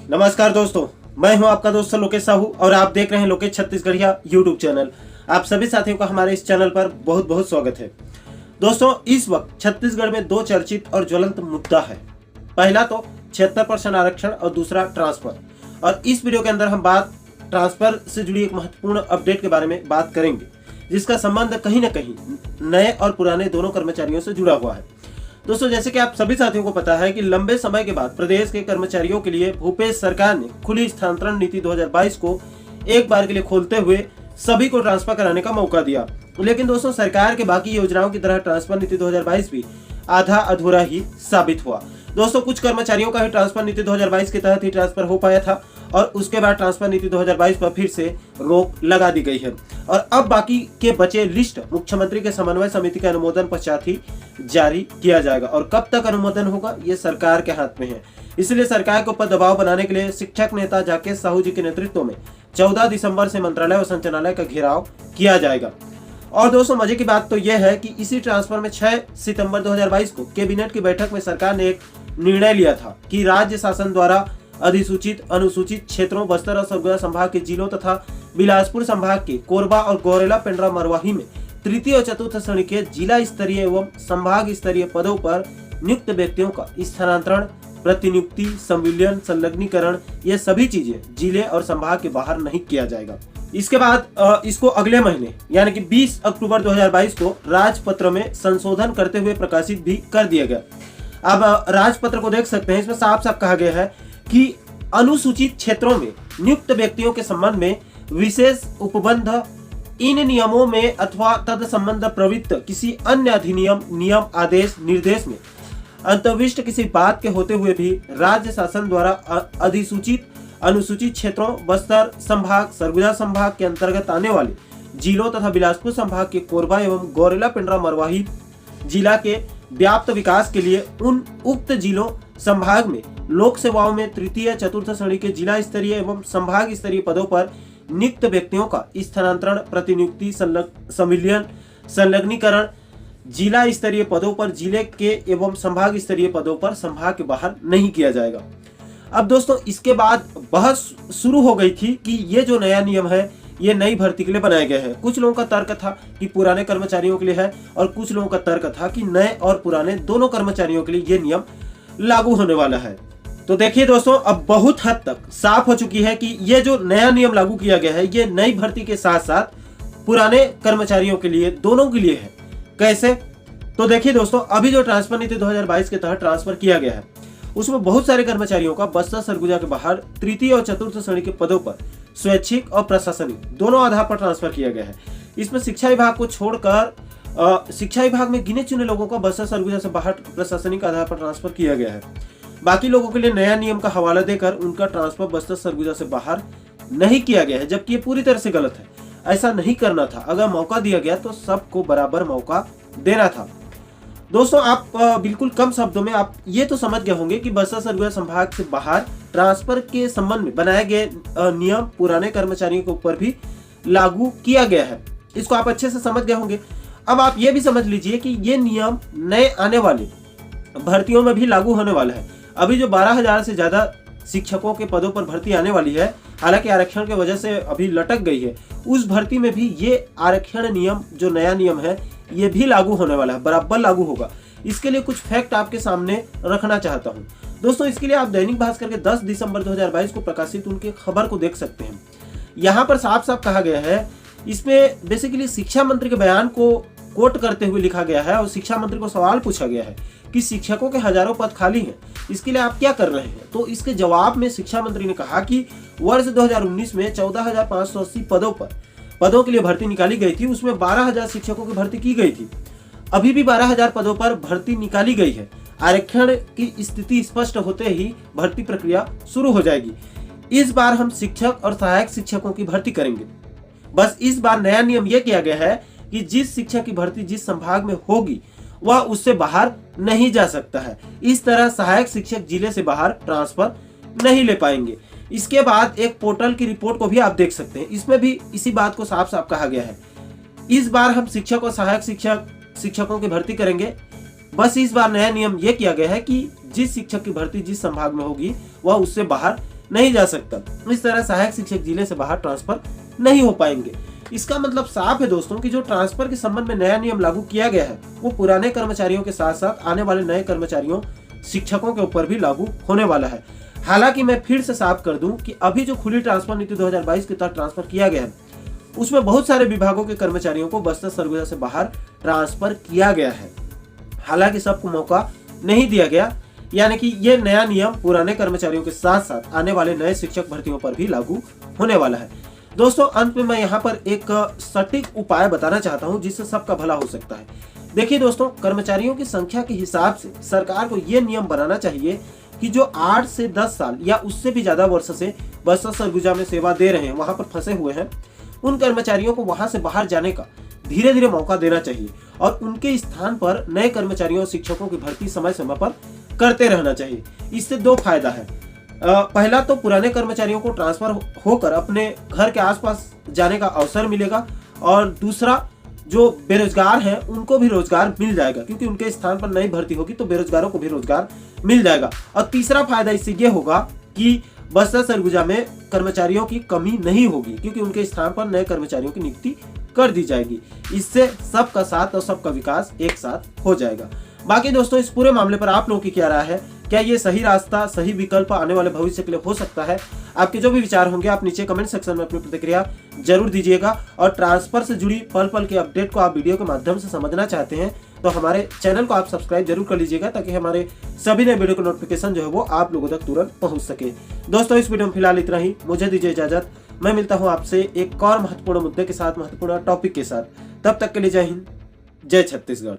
नमस्कार दोस्तों, मैं हूं आपका दोस्त लोकेश साहू और आप देख रहे हैं लोकेश छत्तीसगढ़िया यूट्यूब चैनल। आप सभी साथियों का हमारे इस चैनल पर बहुत बहुत स्वागत है। दोस्तों, इस वक्त छत्तीसगढ़ में दो चर्चित और ज्वलंत मुद्दा है। पहला तो 76% आरक्षण और दूसरा ट्रांसफर। और इस वीडियो के अंदर हम बात ट्रांसफर से जुड़ी एक महत्वपूर्ण अपडेट के बारे में बात करेंगे, जिसका संबंध कहीं न कहीं नए और पुराने दोनों कर्मचारियों से जुड़ा हुआ है। दोस्तों, जैसे कि आप सभी साथियों को पता है कि लंबे समय के बाद प्रदेश के कर्मचारियों के लिए भूपेश सरकार ने खुली स्थानांतरण नीति 2022 को एक बार के लिए खोलते हुए सभी को ट्रांसफर कराने का मौका दिया। लेकिन दोस्तों, सरकार के बाकी योजनाओं की तरह ट्रांसफर नीति 2022 भी आधा अधूरा ही साबित हुआ। दोस्तों, कुछ कर्मचारियों का ही ट्रांसफर नीति 2022 के तहत ही ट्रांसफर हो पाया था और उसके बाद ट्रांसफर नीति 2022 पर फिर से रोक लगा दी गई है और अब बाकी के बचे लिस्ट मुख्यमंत्री के समन्वय समिति के अनुमोदन पश्चात ही जारी किया जाएगा। और कब तक अनुमोदन होगा, ये सरकार के हाथ में है। इसलिए सरकार के ऊपर दबाव बनाने के लिए शिक्षक नेता जाकेश साहू जी के नेतृत्व में 14 दिसंबर से मंत्रालय और संचालनालय का घेराव किया जाएगा। और दोस्तों, मजे की बात तो यह है कि इसी ट्रांसफर में 6 सितंबर 2022 को कैबिनेट की बैठक में सरकार ने एक निर्णय लिया था कि राज्य शासन द्वारा अधिसूचित अनुसूचित क्षेत्रों बस्तर और सरगुजा संभाग के जिलों तथा बिलासपुर संभाग के कोरबा और गौरेला पेंड्रा मरवाही में तृतीय और चतुर्थ श्रेणी के जिला स्तरीय एवं संभाग स्तरीय पदों पर नियुक्त व्यक्तियों का स्थानांतरण, प्रतिनियुक्ति, संविलियन, संलग्नीकरण, ये सभी चीजें जिले और संभाग के बाहर नहीं किया जाएगा। इसके बाद इसको अगले महीने यानी कि 20 अक्टूबर 2022 को राजपत्र में संशोधन करते हुए प्रकाशित भी कर दिया गया। अब राजपत्र को देख सकते हैं, इसमें साफ साफ कहा गया है कि अनुसूचित क्षेत्रों में नियुक्त व्यक्तियों के संबंध में विशेष उपबंध इन नियमों में अथवा तद संबंध प्रवृत्त किसी अन्य अधिनियम, नियम, आदेश, निर्देश में अंतर्विष्ट किसी बात के होते हुए भी राज्य शासन द्वारा अधिसूचित अनुसूचित क्षेत्रों बस्तर संभाग, सरगुजा संभाग के अंतर्गत आने वाले जिलों तथा बिलासपुर संभाग के कोरबा एवं गौरेला पेंड्रा मरवाही जिला के व्याप्त विकास के लिए उन उक्त जिलों संभाग में लोक सेवाओं में तृतीय चतुर्थ श्रेणी के जिला स्तरीय एवं संभाग स्तरीय पदों पर नियुक्त व्यक्तियों का स्थानांतरण, प्रतिनियुक्ति, संविलियन, संलग्नीकरण जिला स्तरीय पदों पर जिले के एवं संभाग स्तरीय पदों पर संभाग के बाहर नहीं किया जाएगा। अब दोस्तों, इसके बाद बहस शुरू हो गई थी कि ये जो नया नियम है ये नई भर्ती के लिए बनाया गया है। कुछ लोगों का तर्क था कि पुराने कर्मचारियों के लिए है और कुछ लोगों का तर्क था कि नए और पुराने दोनों कर्मचारियों के लिए ये नियम लागू होने वाला है। तो देखिए दोस्तों, अब बहुत हद तक साफ हो चुकी है कि ये जो नया नियम लागू किया गया है ये नई भर्ती के साथ साथ पुराने कर्मचारियों के लिए, दोनों के लिए है। कैसे? तो देखिए दोस्तों, अभी जो ट्रांसफर नीति 2022 के तहत ट्रांसफर किया गया है उसमें बहुत सारे कर्मचारियों का बस्तर सरगुजा के बाहर तृतीय और चतुर्थ श्रेणी के पदों पर स्वैच्छिक और प्रशासनिक दोनों आधार पर ट्रांसफर किया गया है। इसमें शिक्षा विभाग को छोड़कर शिक्षा विभाग में गिने चुने लोगों का बस्तर सरगुजा से बाहर प्रशासनिक आधार पर ट्रांसफर किया गया है। बाकी लोगों के लिए नया नियम का हवाला देकर उनका ट्रांसफर बस्तर सरगुजा से बाहर नहीं किया गया है, जबकि ये पूरी तरह से गलत है। ऐसा नहीं करना था। अगर मौका दिया गया तो सबको बराबर मौका देना था। दोस्तों, आप बिल्कुल कम शब्दों में आप ये तो समझ गए होंगे कि बस्तर सरगुजा संभाग से बाहर ट्रांसफर के संबंध में बनाए गए नियम पुराने कर्मचारियों के ऊपर भी लागू किया गया है। इसको आप अच्छे से समझ गए होंगे। अब आप ये भी समझ लीजिए कि ये नियम नए आने वाले भर्तियों में भी लागू होने वाला है। अभी जो 12,000 से ज्यादा शिक्षकों के पदों पर भर्ती आने वाली है, हालांकि आरक्षण की वजह से अभी लटक गई है, उस भर्ती में भी ये आरक्षण नियम जो नया नियम है ये भी लागू होने वाला है, बराबर लागू होगा। इसके लिए कुछ फैक्ट आपके सामने रखना चाहता हूं। दोस्तों, इसके लिए आप दैनिक भास्कर के 10 दिसंबर 2022 को प्रकाशित उनके खबर को देख सकते हैं। यहाँ पर साफ साफ कहा गया है, इसमें बेसिकली शिक्षा मंत्री के बयान को कोट करते हुए लिखा गया है और शिक्षा मंत्री को सवाल पूछा गया है कि शिक्षकों के हजारों पद खाली हैं, इसके लिए आप क्या कर रहे हैं। तो इसके जवाब में शिक्षा मंत्री ने कहा कि वर्ष 2019 में 14,580 पदों के लिए भर्ती निकाली गई थी, उसमें 12,000 शिक्षकों की भर्ती की गई थी। अभी भी 12,000 पदों पर भर्ती निकाली गई है। आरक्षण की स्थिति स्पष्ट होते ही भर्ती प्रक्रिया शुरू हो जाएगी। इस बार हम शिक्षक और सहायक शिक्षकों की भर्ती करेंगे। बस इस बार नया नियम यह किया गया है कि जिस शिक्षक की भर्ती जिस संभाग में होगी वह उससे बाहर नहीं जा सकता है। इस तरह सहायक शिक्षक जिले से बाहर ट्रांसफर नहीं ले पाएंगे। इसके बाद एक पोर्टल की रिपोर्ट को भी आप देख सकते हैं, इसमें भी इसी बात को साफ साफ कहा गया है। इस बार हम शिक्षक और सहायक शिक्षकों की भर्ती करेंगे। बस इस बार नया नियम यह किया गया है कि जिस शिक्षक की भर्ती जिस संभाग में होगी वह उससे बाहर नहीं जा सकता। इस तरह सहायक शिक्षक जिले से बाहर ट्रांसफर नहीं हो पाएंगे। इसका मतलब साफ है दोस्तों कि जो ट्रांसफर के संबंध में नया नियम लागू किया गया है वो पुराने कर्मचारियों के साथ साथ आने वाले नए कर्मचारियों शिक्षकों के ऊपर भी लागू होने वाला है। हालांकि मैं फिर से साफ कर दूं कि अभी जो खुली ट्रांसफर नीति 2022 के तहत ट्रांसफर किया गया है उसमें बहुत सारे विभागों के कर्मचारियों को बस्तर सरगुजा से बाहर ट्रांसफर किया गया है। हालांकि सबको मौका नहीं दिया गया, यानी कि ये नया नियम पुराने कर्मचारियों के साथ साथ आने वाले नए शिक्षक भर्तियों पर भी लागू होने वाला है। दोस्तों अंत में मैं यहाँ पर एक सटीक उपाय बताना चाहता हूँ जिससे सबका भला हो सकता है। देखिए दोस्तों, कर्मचारियों की संख्या के हिसाब से सरकार को ये नियम बनाना चाहिए कि जो 8 से 10 साल या उससे भी ज्यादा वर्ष से बस्तर सरगुजा में सेवा दे रहे हैं, वहां पर फंसे हुए हैं, उन कर्मचारियों को वहां से बाहर जाने का धीरे धीरे मौका देना चाहिए और उनके स्थान पर नए कर्मचारियों और शिक्षकों की भर्ती समय समय पर करते रहना चाहिए। इससे दो फायदा है। पहला तो पुराने कर्मचारियों को ट्रांसफर होकर अपने घर के आसपास जाने का अवसर मिलेगा और दूसरा जो बेरोजगार हैं उनको भी रोजगार मिल जाएगा, क्योंकि उनके स्थान पर नई भर्ती होगी तो बेरोजगारों को भी रोजगार मिल जाएगा। और तीसरा फायदा इससे ये होगा कि बस्तर सरगुजा में कर्मचारियों की कमी नहीं होगी, क्योंकि उनके स्थान पर नए कर्मचारियों की नियुक्ति कर दी जाएगी। इससे सबका साथ और सबका विकास एक साथ हो जाएगा। बाकी दोस्तों इस पूरे मामले पर आप लोगों की क्या राय है? क्या ये सही रास्ता, सही विकल्प आने वाले भविष्य के लिए हो सकता है? आपके जो भी विचार होंगे आप नीचे कमेंट सेक्शन में अपनी प्रतिक्रिया जरूर दीजिएगा। और ट्रांसफर से जुड़ी पल पल के अपडेट को आप वीडियो के माध्यम से समझना चाहते हैं तो हमारे चैनल को आप सब्सक्राइब जरूर कर लीजिएगा, ताकि हमारे सभी नए वीडियो का नोटिफिकेशन जो है वो आप लोगों तक तुरंत पहुंच सके। दोस्तों इस वीडियो में फिलहाल इतना ही, मुझे दीजिए इजाजत। मैं मिलता हूँ आपसे एक और महत्वपूर्ण मुद्दे के साथ, महत्वपूर्ण टॉपिक के साथ। तब तक के लिए जय हिंद, जय छत्तीसगढ़।